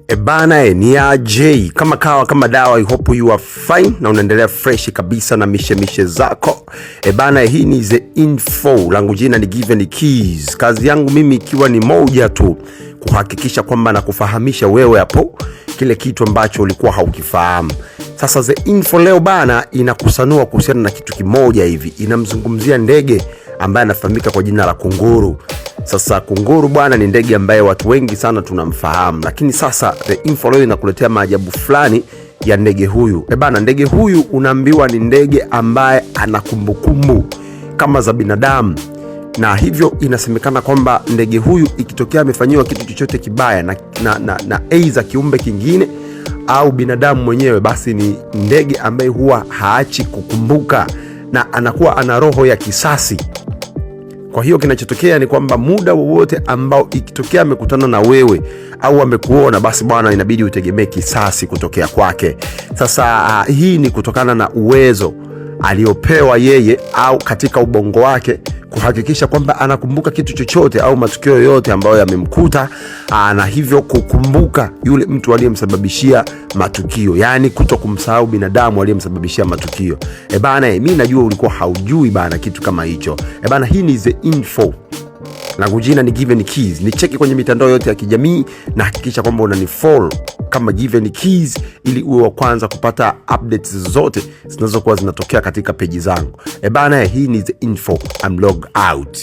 Ebana ni AJ kama kawa kama dawa. I hope you are fine na unaendelea fresh kabisa na mishe zako. Ebana, hii ni The Info, langu jina ni Given Keys. Kazi yangu mimi ikiwa ni moja tu, kuhakikisha kwamba na kufahamisha wewe hapo kile kitu ambacho ulikuwa haukifahamu. Sasa The Info leo bana inakusanua kuhusiana na kitu kimoja hivi. Inamzungumzia ndege ambaye anafahamika kwa jina la kunguru. Sasa kunguru bwana ni ndege ambaye watu wengi sana tunamfahamu, lakini sasa The Info leo inakuletea maajabu fulani ya ndege huyu. Bana, ndege huyu unaambiwa ni ndege ambaye ana kumbukumbu kama za binadamu, na hivyo inasemekana kwamba ndege huyu ikitokea amefanyiwa kitu chochote kibaya na aidha kiumbe kingine au binadamu mwenyewe, basi ni ndege ambaye huwa haachi kukumbuka na anakuwa ana roho ya kisasi. Kwa hiyo kinachotokea ni kwamba muda wowote ambao ikitokea amekutana na wewe au amekuona, basi bwana inabidi utegemee kisasi kutokea kwake. Sasa hii ni kutokana na uwezo aliopewa yeye au katika ubongo wake kuhakikisha kwamba anakumbuka kitu chochote au matukio yoyote ambayo yamemkuta, na hivyo kukumbuka yule mtu aliyemsababishia matukio, yani kutokumsahau binadamu aliyemsababishia matukio. Bana, mimi najua ulikuwa haujui bana kitu kama hicho. Bana, hii ni The Info, langu jina ni Given Keys. Nicheki kwenye mitandao yote ya kijamii na hakikisha kwamba unanifollow kama Given Keys ili uwe wa kwanza kupata updates zote zinazokuwa zinatokea katika peji zangu. Bana, hii ni The Info. I'm logged out.